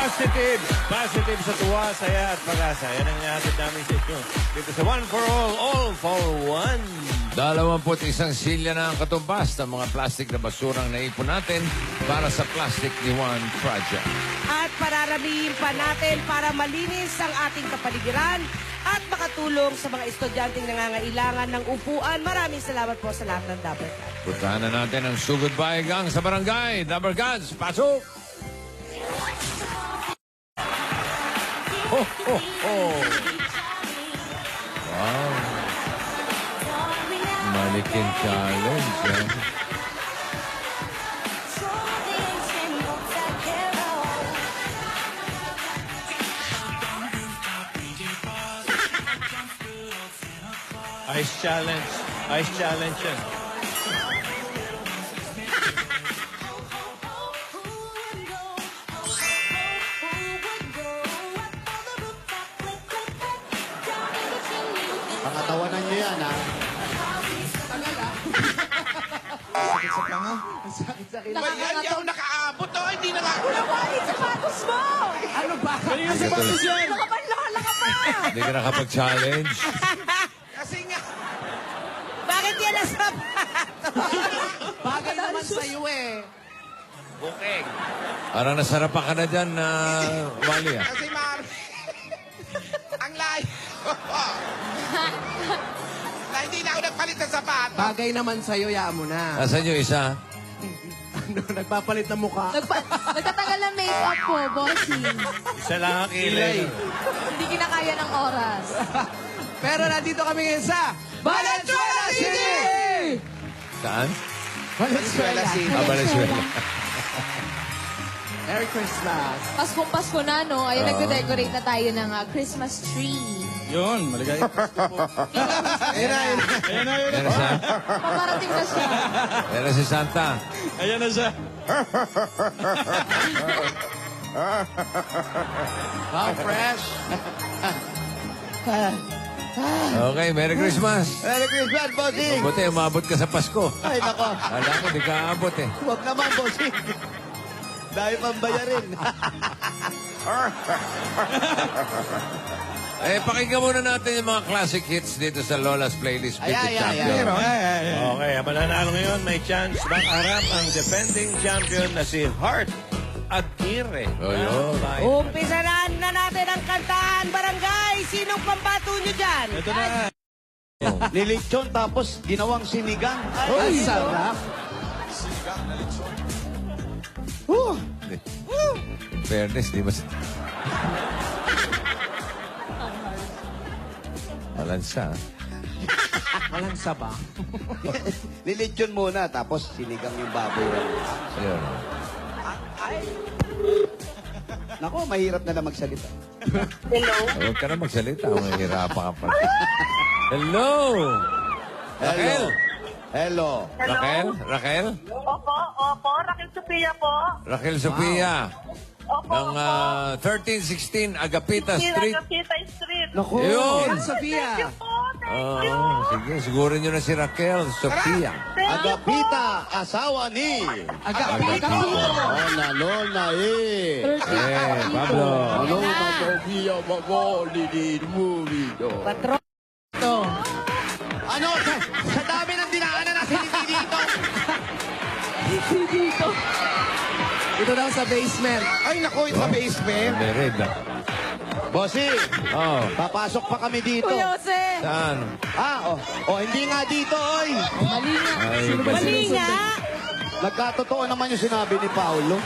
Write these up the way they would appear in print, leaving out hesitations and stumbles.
Positive sa tuwa, saya at pag-asa. Yan ang natin namin sa inyo. Dito sa One for All for One. 21 silya na ang katumbas ng mga plastic na basurang naipon natin para sa Plastic ni Juan Project. At pararamihin pa natin para malinis ang ating kapaligiran at makatulong sa mga estudyanteng nangangailangan ng upuan. Maraming salamat po sa lahat ng Dabber Cats. Puntahan na natin ang Sugod Bahay Gang sa barangay. Dabber Cats, pasok! Ho, ho, ho! Wow! Mannequin challenge, eh? Ice challenge. Ice challenge yan. Pangatawanan nyo yan, ha? Sakit sa panga. Sakit sa kilala. Hindi ako nakaabot, oh. Hindi na nga. Kulit sapatos mo! Ano ba? Kanina sa posisyon. Laka pa! Hindi ka nakapag-challenge. Kasi nga. Bakit yan ang sapatos? Bagay naman sa'yo, eh. Bukeng. Parang nasarapan ka na dyan, Wally, ah. Kasi ang layo. Na hindi na ako nagpalit ng sapatos. Bagay naman sa'yo, yaan mo na. Nasaan yung isa? Ano, nagpapalit ng mukha. Nagtatagal ng make-up po, bossing. Isa lang ang kilay. Hindi kinakaya ng oras. Pero nandito kami ngayon sa Valenzuela City! Saan? Valenzuela City. Valenzuela. Merry Christmas. Paskong Pasko na, no? Ayun, nagde-decorate na tayo ng Christmas tree. Yun, maligayang Pasko po. Ayun na, ayun na. Ayan na, yun. Ayan na siya. Paparating na siya. Ayan na si Santa. Ayan na siya. How fresh. Okay, Merry Christmas. Merry Christmas, bossing. Mabuti, umabot ka sa Pasko. Ay, nako. Kala ko, di ka aabot, eh. Huwag naman, bossing. Dahil pang bayarin. Pakinggan muna natin yung mga classic hits dito sa Lola's Playlist Pick the Ay, ay, Champion. Okay, ang mananalo ngayon, may chance bang harap ang defending champion na si Heart Aguirre. Oh, yun. Umpisa na natin ang kantahan, barangay. Sinong pambato nyo dyan? Ito na. Lilitsyon tapos ginawang sinigang. Ay, sarap. In fairness, di ba? Malansa. Walang saba. Lilitsyon muna tapos sinigang yung baboy. Ayun. Nako, mahirap na magsalita. Huwag ka na magsalita. Mahirapan ka pa. Hello! Raquel? Hello. Raquel? Raquel? Opo, Raquel Sophia po. Raquel Sofia. Opo, Ng 1316 Agapita Street. Street. Street. Nako, Yun. Sofia. Sige, sigurin nyo na si Raquel Sofia. Agapita, asawa ni. Agapita. Lola, eh. Pablo. Lola, Sofia, magoli ni movie. Patro. Ano? Sa dami ng dinaanan natin hindi dito. Ito daw sa basement. Ay, naku, ito sa basement. Mered. Bossy, Oh, papasok pa kami dito. Kuya Jose. saan? Hindi nga dito, oy. Mali nga. Ay, Mali nga. Nagkatotoo naman yung sinabi ni Paolo.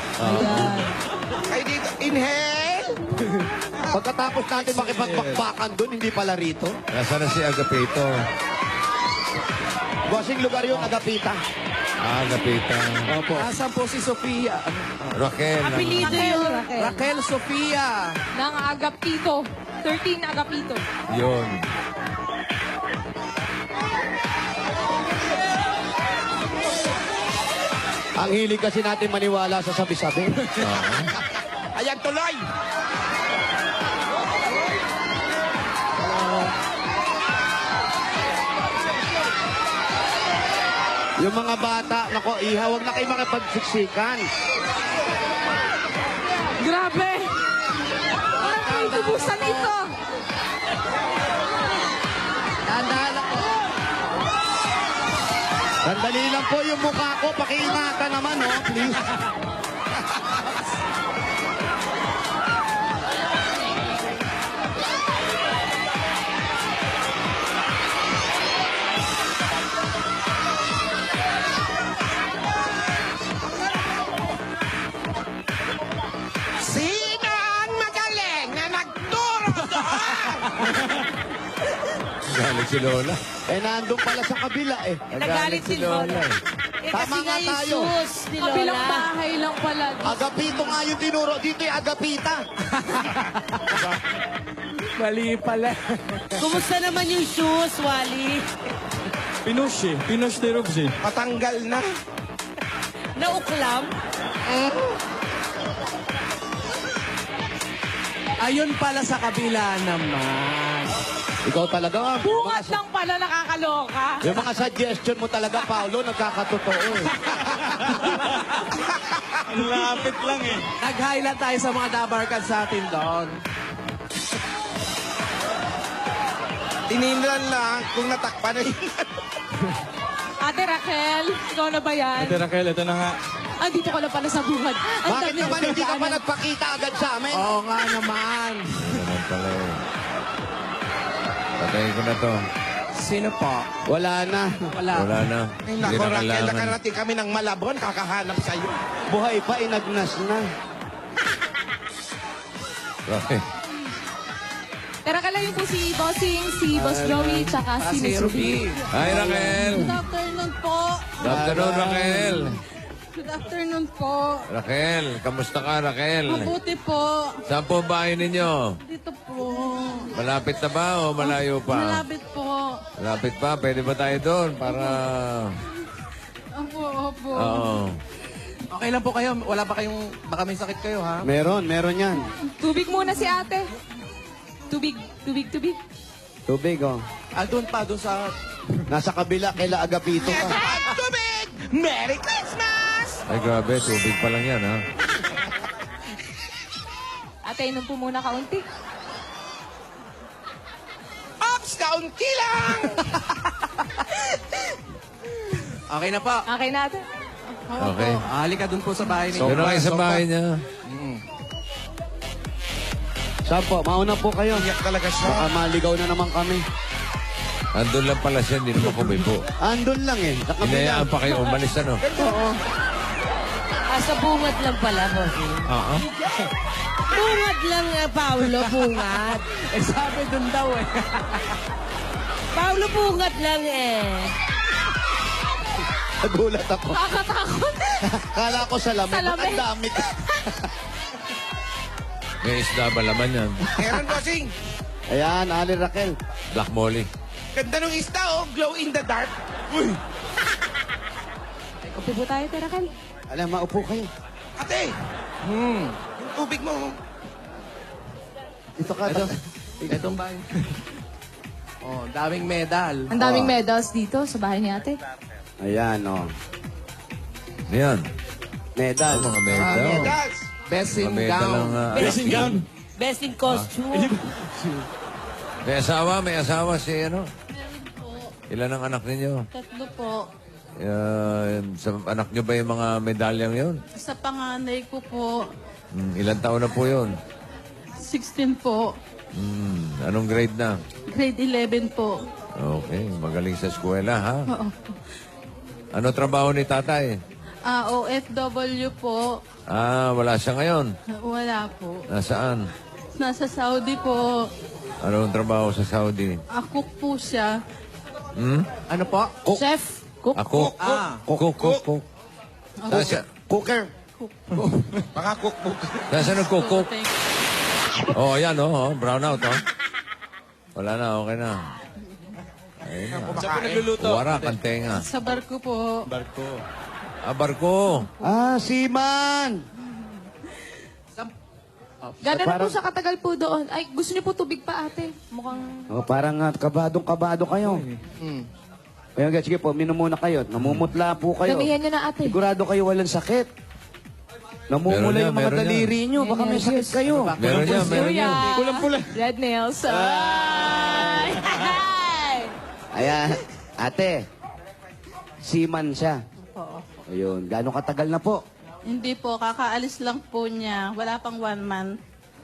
Ay, dito. Inhale. Pagkatapos natin makipagbakbakan doon, hindi pala rito. Nasaan na si Agapito? Bossing lugar yun, Agapita. Agapita. Opo. Asan po si Sofia? Raquel. Apelido yun, Raquel. Raquel Sofia. Ng Agapito. 13 Agapito. Yun. Ang hilig kasi natin maniwala sa sabi-sabi. Ayan, tuloy. Yung mga bata, nako, iha, huwag na kayo makipagsiksikan. Grabe! Dahan-dahan lang po. Sandali lang po yung mukha ko. Pakiingatan naman, oh, please. Sino ang magaling na nagturo doon? Galit si Lola. Eh, nandun pala sa kabila, eh. Nagalit si Lola. Eh, kasi Tama nga nga yung tayo. shoes ni Lola. Kabilang bahay lang pala. Agapito nga yung tinuro. Dito yung agapita. Mali pala. Kumusta naman yung shoes, Wally? Pinush eh. Pinush ni Robs eh. Patanggal na. Nauklam? Ayun pala sa kabila naman. Ikaw talaga, Bungat lang pala nakakaloka. yung mga suggestion mo talaga, Paolo, nagkakatotoo eh. Ang lapit lang eh. Nag-highlight tayo sa mga dabarkad sa atin doon. Tinignan lang kung natakpan na yun. Ate Raquel, ikaw na ba yan? Ate Raquel, ito na nga. Andito ka na pala sa bungad. Ang Bakit dami naman ng hindi ka pa pagdaanan. nagpakita agad sa amin? Oo nga naman. Ano naman pala eh. Patayin ko na to. Sino po? Wala na. Wala. Wala na. Ay, Hindi nako, na Raquel, kailangan. nakarating kami ng Malabon, kakahanap sa'yo. Buhay pa, inagnas na. Okay. Tara ka lang yung po si Bossing, si Boss Joey, tsaka si Miss Ruby. Hi, Raquel. Good afternoon po. Good afternoon, Raquel. Good afternoon po. Raquel, kamusta ka, Raquel? Mabuti po. Saan po bahay ninyo? Dito po. Malapit na ba o malayo pa? Malapit po. Malapit pa? Pwede ba tayo doon para... Opo, opo. Oo. Okay lang po kayo. Wala pa kayong... Baka may sakit kayo, ha? Meron yan. Tubig muna si ate. Tubig, tubig, tubig. Tubig, oh. Doon pa, doon sa... Nasa kabila, kaila agapito ka. At tubig! Merry Christmas! Ay, grabe. Tubig pa lang yan, ha? Ate, inom po muna kaunti. Ops, kaunti lang! Okay na po. Okay na ate. Okay. Halika doon po sa bahay ninyo. Doon na kayo sa bahay niya. Saan po? Mauna po kayo. Iyak talaga siya. Baka maligaw na naman kami. Andun lang pala siya, hindi naman kumipo. Andun lang eh. Sa kabila. Inayaan pa kayo umalis, ano? Sa bungat lang pala, Bossing. Oo. Bungat lang, Paolo, bungat. Eh, sabi doon daw eh. Paolo, bungat lang eh. Nagulat ako. Nakakatakot. Kala ko salamin. Salamin. Ang dami. May isda ba laman yan? Meron, bossing. Ayan, Ali Raquel. Black molly. Ganda ng isda, oh. Glow in the dark. Uy! Upo po tayo, Ate Raquel. Alam, maupo kayo. Ate! Yung tubig mo. Dito ka. Itong bahay. Oh, daming medal. Ang daming medals dito sa bahay ni ate. Ayan, oh. Yan. Medal. Mga medal. Medals! Best Mga in medal gown. ng... Dressing gown. Best in costume. May asawa si ano? Ilan ang anak ninyo? Tatlo po. Sa anak nyo ba yung mga medalyang yun? Sa panganay ko po, Ilan taon na po yun? 16 po. Anong grade na? Grade 11 po. Okay, magaling sa eskwela, ha? Oo. Ano trabaho ni tatay? OFW po. Wala siya ngayon. Wala po. Nasaan? Nasa Saudi po. Anong trabaho sa Saudi? Cook po siya. Ano po? Chef. Cook. Ako? Cook. Saan siya? Cooker. Baka cookbook. Saan nagkukuk? Thank you. Oh, ayan, oh. Brown out, oh. Wala na, okay na. Ayun na. Siya po nagluluto. Wara, kantenga. Sa barko po. Barko. Barko. Seaman! Gano'n na po sa katagal po doon. Ay, gusto niyo po tubig pa ate. Mukhang... Oh, parang kabadong-kabado kayo. Kaya sige po, minumuna kayo. Namumutla po kayo. Damihan niyo na ate. Sigurado kayo walang sakit. Namumula Meron yung mga yan. daliri nyo. Baka may sakit kayo. Meron yan. Kulang pula. Red nails. Ayan, ate, seaman siya. Po. Ayun, gano'ng katagal na po? Hindi po, kakaalis lang po niya. Wala pang 1 month.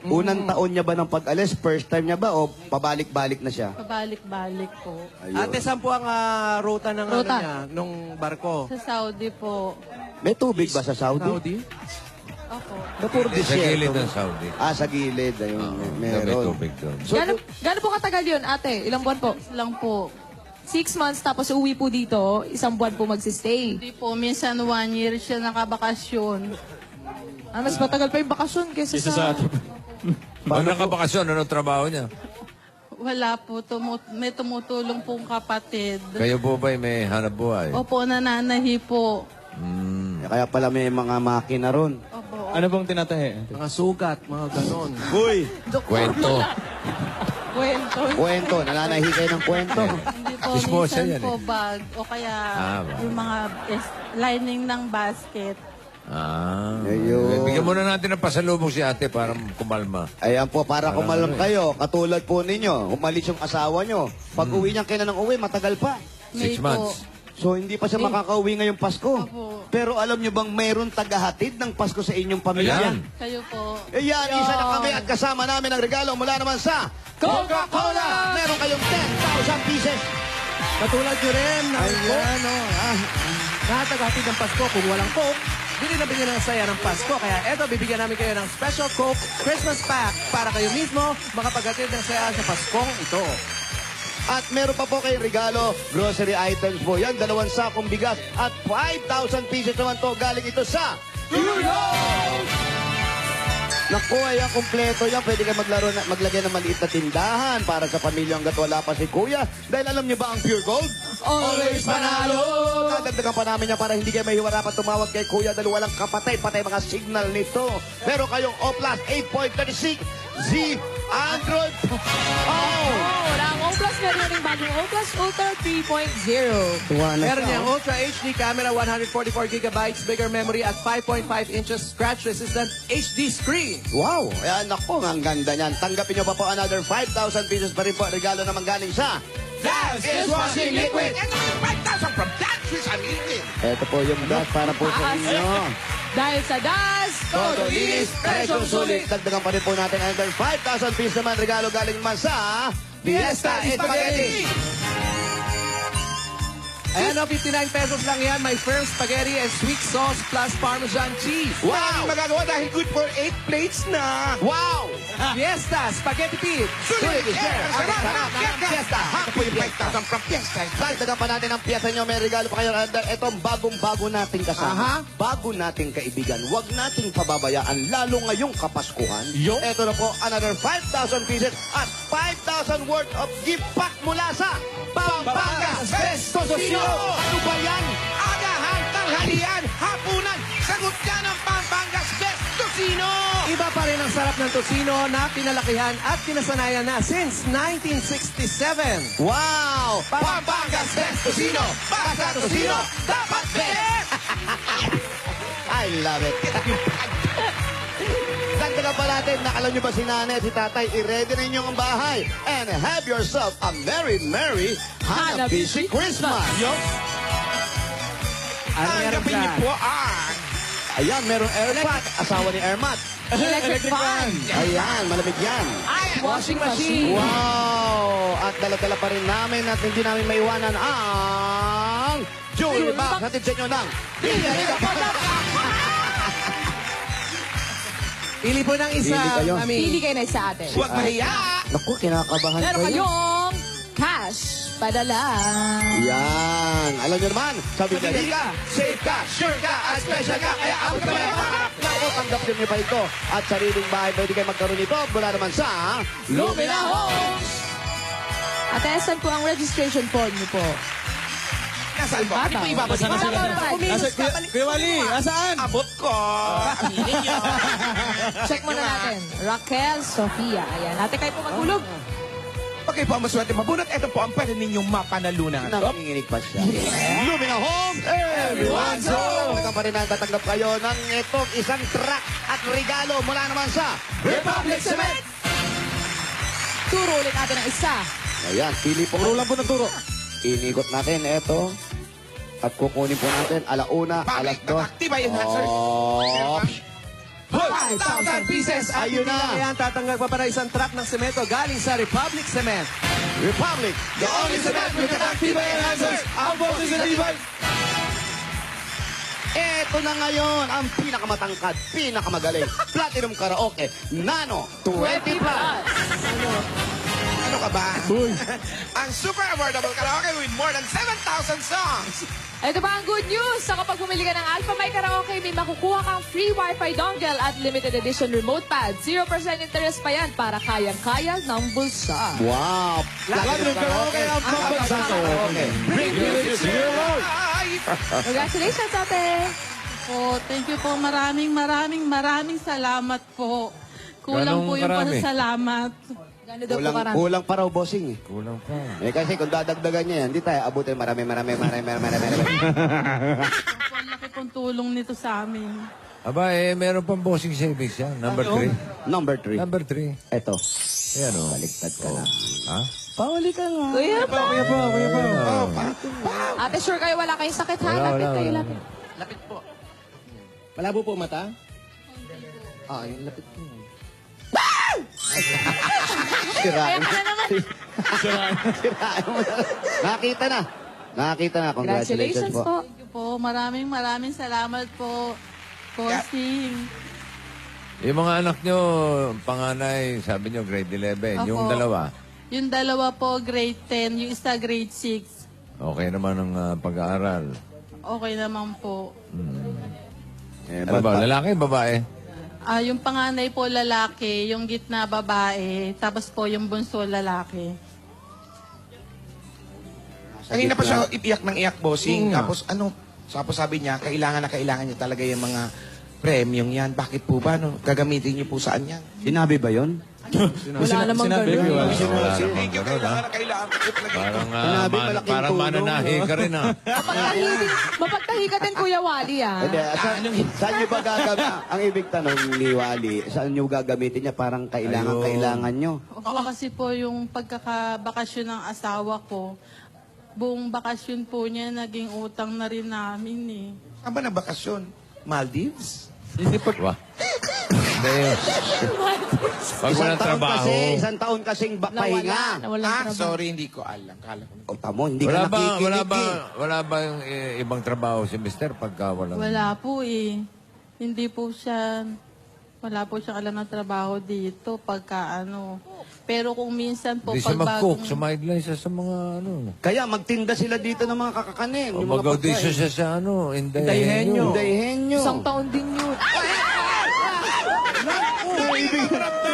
Unang taon niya ba ng pag-alis? First time niya ba o pabalik-balik na siya? Pabalik-balik po. Ayun. Ate, saan po ang ruta ng ano Ruta. niya, nung barko? Sa Saudi po. May tubig ba sa Saudi? Saudi? Opo. Na puro Sa desierto. gilid ng Saudi. Sa gilid. Ayun, May meron. tubig doon. So, Gano'n po katagal yun, ate? Ilang buwan po? Lang po. 6 months, tapos uwi po dito, 1 buwan po magsistay. Hindi po, minsan 1 year siya nakabakasyon. Mas matagal pa yung bakasyon kaysa sa... Pag nakabakasyon, anong trabaho niya? Wala po, may tumutulong pong kapatid. Kayo po ba'y may hanap buhay? Opo, nananahi po. kaya pala may mga makina ron. Opo. Ano bang tinatahi? Mga sugat, mga ganon. Uy! Kwento. Kwento. Kwento, nananahi kayo ng kwento. Hindi po, Chismosa minsan yan po bag. O kaya bag. yung mga lining ng basket. Ayun. Bigyan muna natin ng pasalubong si ate para kumalma. Ayan po, para kumalam kayo. Katulad po ninyo, umalis yung asawa nyo. Pag uwi niya kailan ng uwi, matagal pa. 6 months. So, hindi pa siya makakauwi ngayong Pasko. Opo. Pero alam nyo bang mayroon tagahatid ng Pasko sa inyong pamilya? Ayan. Kayo po. Ayan, isa na kami at kasama namin ang regalo mula naman sa Coca-Cola! Meron kayong 10,000 pieces. Katulad nyo rin ng Ayan, nakataghatid ng Pasko kung walang Coke. Bili na bigyan ng saya ng Pasko. Kaya eto, bibigyan namin kayo ng Special Coke Christmas Pack para kayo mismo makapaghatid ng saya sa Paskong ito. At meron pa po kayong regalo, grocery items po. Yan, 2 sakong bigas at 5,000 pieces naman to. Galing ito sa Naku, ayan, kompleto yan. Pwede kayo maglagay ng maliit na tindahan para sa pamilya hanggat wala pa si Kuya. Dahil alam niyo ba ang Pure Gold? Always panalo! Dadagdagan pa namin yan para hindi kayo mahihirapan tumawag kay Kuya dahil walang patay mga signal nito. Meron kayong Oplas 8.36 Z Android. Wala ang O+, meron yung bagong O+, Ultra 3.0. Meron niyang Ultra HD camera, 144GB, bigger memory at 5.5 inches scratch-resistant HD screen. Wow! Ayan, naku, ang ganda niyan. Tanggapin niyo pa po another 5,000 pieces pa rin po. Regalo naman galing sa Dance Dishwashing Liquid! And 5,000 from Dance Dishwashing Liquid! Ito po yung gas para po sa inyo. Dahil sa DAS, Todo linis, presyong sulit. Dagdagan pa rin po natin another 5,000 pieces naman. Regalo galing naman sa Fiesta Spaghetti. Ayan o, 59 pesos lang yan. My first spaghetti and sweet sauce plus Parmesan cheese. Wow! Magagawa dahil good for 8 plates na! Wow! Fiesta Spaghetti Pit. Sulit! share! Ang Ang sarap ng Fiesta! Hapo yung 5,000 from Fiesta! Dagdagan pa natin ang piyesa nyo. May regalo pa kayo. Itong bagong-bago nating kasama. Bago nating kaibigan. Huwag nating pababayaan. Lalo ngayong Kapaskuhan. Ito na po, another 5,000 pieces at 5,000 worth of gift pack mula sa Pampangas Best Tosino! Ano ba yan? Agahan, tanghalian, hapunan! Sagot ka ng Pampangas Best Tosino! Iba pa rin ang sarap ng tosino na pinalakihan at pinasanayan na since 1967. Wow! Pampangas Best Tosino! Basta Tosino, dapat best! I love it. Dagdagan pa natin, alam nyo ba si nanay at si tatay, i-ready na inyong ang bahay and have yourself a Merry Hanabishi Christmas. Ano meron Tanggapin niyo dyan? po ang Ayan, merong airpat, asawa ni Airmat. electric fan, Ayan, malamig yan. Washing machine. Wow! At dala-dala pa rin namin at hindi namin maiwanan ang Jewelry Box. Hatid sa inyo ng Pili po ng isa, Pili kayo. Mami. pili kayo na sa atin. huwag mahiya! Naku, kinakabahan Meron kayo. kayong cash padala. Yan. Alam nyo naman, sabi ka, Pili ka, safe ka, sure ka, at special ka, kaya abot ka ba? Naku, tanggap din nyo pa ito. At sariling bahay, pwede kayo magkaroon ito mula naman sa Lumina Homes! Atesan po ang registration form niyo po. Nasaan po? Ano po ibabalik? Asa, Kuya Wally, asaan? Abot ko! Aminin niyo. Check muna natin. Raquel Sofia. Ayan. Ate kayo po magulog. Pag kayo po ang maswerte mabunot, ito po ang pwede ninyong mapanalunan. Nanginginig pa siya. Lumina Home, everyone's home! Ito pa rin ang tatanggap kayo ng itong isang truck at regalo mula naman sa Republic Cement! Turo ulit natin ang isa. Ayan, pili po. Turo lang po ng turo. Inikot natin ito. At kukunin po natin alauna, alas 2. Activa yung answers. Oh. 5,000 pieces. At Ayun na. Ayan, tatanggap pa para isang truck ng semento galing sa Republic Cement. Republic, the only cement with the Tibay answers. Ang boses ng Tibay. Ito na ngayon ang pinakamatangkad, pinakamagaling. Platinum Karaoke Nano 20 Plus. Ano ka ba? Ang super affordable karaoke with more than 7,000 songs. Ito pa ang good news. Sa kapag bumili ka ng Alpha My Karaoke, may makukuha kang free Wi-Fi dongle at limited edition remote pad. 0% interest pa yan para kayang-kaya ng bulsa. Wow! Platinum Karaoke ang pambansa karaoke. Bring music to your life. Congratulations, ate! Po, thank you po. Maraming salamat po. Kulang Ganong po yung karami? Gano'n daw po karami? Kulang pa raw, bossing eh. Kulang pa. Eh kasi kung dadagdagan niya yan, hindi tayo abutin marami. Po, ang laki pong tulong nito sa amin. Aba, meron pang bossing savings yan. Number 3. Number 3. Number 3. Ito. Ayan o. Baliktad ka na. Ha? Pauli ka nga. Kuya pa! Kuya pa. Ate, sure kayo wala kayong sakit, ha? Wala, Lapit wala, kayo, wala. lapit. Malabo po mata? Ah, yung lapit ko. Sirain mo. Sirain mo. Nakita na. Nakita na. Congratulations Congratulations po. po. Thank you po. Maraming salamat po. Bossing. Yung mga anak nyo, panganay, sabi nyo, grade 11. Opo. Yung dalawa, Yung dalawa po, grade 10. Yung isa, grade 6. okay naman ang pag-aaral. Okay naman po. Eh, Ano ba, lalaki, babae? Yung panganay po lalaki, yung gitna babae, tapos po yung bunso lalaki. Kanina pa siya iyak ng iyak, bossing. Tapos sabi niya, kailangan niya talaga yung mga premium yan. Bakit po ba? No? Gagamitin niyo po saan yan? Sinabi ba yun? Wala namang ganun. Thank you, kailangan ko talaga. Parang, Sinabi, malaking parang tulong, mananahi ka rin, ha? Mapagtahi ka din, Kuya Wally, ah. Hindi, saan nyo ba gagamitin? Ang ibig tanong ni Wally, saan nyo gagamitin niya? Parang kailangan nyo. Opo, kasi po yung pagkakabakasyon ng asawa ko, buong bakasyon po niya naging utang na rin namin eh. Saan ba na bakasyon? Maldives? Hindi pa. Hindi. Pag walang trabaho. Isang taon kasing pahinga. Sorry, hindi ko alam. Kala ko. O tamo, hindi ka nakikinig. Wala ba yung ibang trabaho si Mister pagka walang... Wala po eh. Hindi po siya, wala po siyang alam ng trabaho dito pagka ano. Pero kung minsan po, Hindi siya pag mag-cook. bagong... Sumideline siya sa mga ano. Kaya magtinda sila dito ng mga kakakanin. O yung mga mag-audition pagkain. siya sa ano. Indahenyo. Isang taon din yun.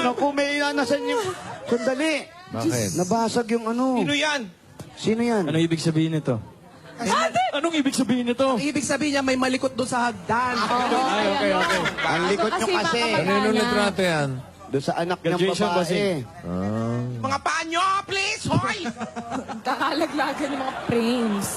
Naku, may inaanasan yung... Sandali. Bakit? Nabasag yung ano. Sino yan? Sino yan? Anong ibig sabihin nito? Anong ibig sabihin nito? Ang ibig sabihin niya, may malikot doon sa hagdan. Ay, okay. Ang likod nyo kasi. Kanino litrato yan? Doon sa anak ng Graduation babae. kasi. Mga panyo, please! Hoy! Kakalaglagan yung mga frames.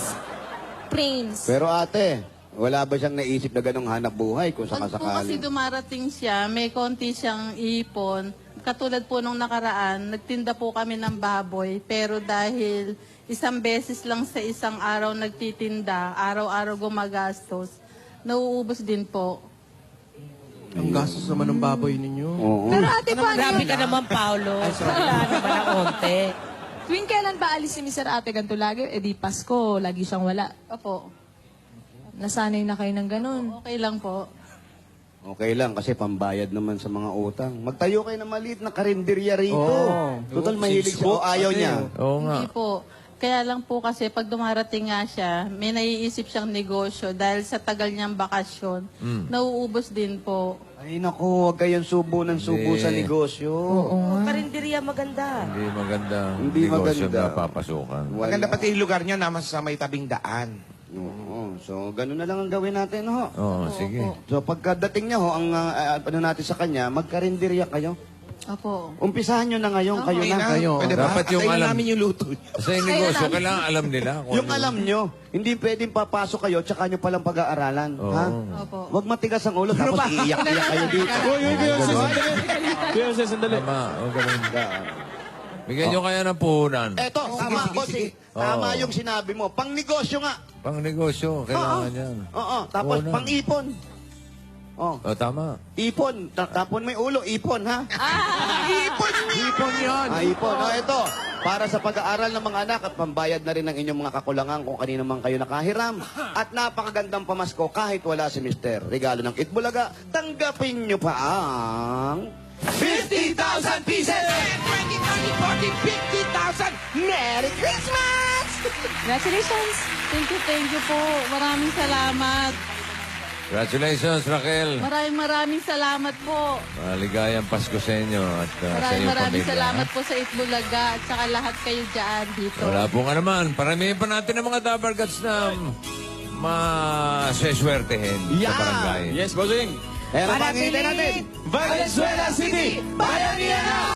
Frames. Pero ate, wala ba siyang naisip na ganong hanap buhay kung Pag po kasi sakasakali? dumarating siya, may konti siyang ipon. Katulad po nung nakaraan, nagtinda po kami ng baboy. Pero dahil isang beses lang sa isang araw nagtitinda, araw-araw gumagastos, nauubos din po. Ang gastos naman ng baboy ninyo. Oo. Pero ate, paano Grabe yun? ka naman, Paolo. Wala naman ang onte. Tuwing kailan ba alis si Mr. Ate ganito lagi? Eh di Pasko, lagi siyang wala. Opo, Nasanay na kayo ng ganun. okay lang po. Okay lang kasi pambayad naman sa mga utang. Magtayo kayo ng maliit na karinderya rito. Oo. Total mahilig siya. O ayaw niya. Oo nga. Hindi po. Kaya lang po kasi pag dumarating nga siya, may naiisip siyang negosyo dahil sa tagal niyang bakasyon, nauubos din po. Ay naku, huwag kayong subo ng subo Hindi. sa negosyo. Karinderya maganda. Hindi maganda. Hindi negosyo maganda. na papasukan. Maganda pati yung lugar niya na sa may tabing daan. Oo. So, ganun na lang ang gawin natin, ho. Oo, sige. So, pagkadating niya, ho, ang ano natin sa kanya, magkarinderya kayo. Opo. Umpisahan nyo na ngayon, kayo Okay na. na. Kayo. Pwede ba? Dapat yung Atayin alam. namin yung luto. Sa negosyo, kailangan alam nila. kung Yung ano. alam nyo, hindi pwedeng papasok kayo, tsaka nyo palang pag-aaralan. Oo. Ha? Opo. Huwag matigas ang ulo, tapos iiyak-iyak kayo dito. Kuya Jose, sandali. Kuya Jose, sandali. Tama, o ganun. Bigyan nyo kaya ng puhunan. Eto, tama, bossing. Tama yung sinabi mo. Pang negosyo nga. Pang negosyo, kailangan yan. Oo, tapos Puhunan. pang ipon. Oh, O, tama. ipon. Tapon mo yung ulo, ipon, ha? Ipon yun. Ipon. Ito, para sa pag-aaral ng mga anak at pambayad na rin ng inyong mga kakulangan kung kanino man kayo nakahiram. At napakagandang pamasko kahit wala si Mister. Regalo ng Itbulaga, tanggapin nyo pa ang 50,000 pieces! 20, 30, 40, 50,000! Merry Christmas! Congratulations! Thank you po. Maraming salamat. Congratulations, Raquel. Maraming salamat po. Maligayang Pasko sa inyo at sa inyong Maraming pamilya. salamat po sa Itbulaga at saka lahat kayo dyan dito. Wala po nga naman. Paramihin pa natin ang mga Dabarkats na maseswertehin sa barangay. Yes, bossing. Pero pangitin natin, Valenzuela City, Bayan!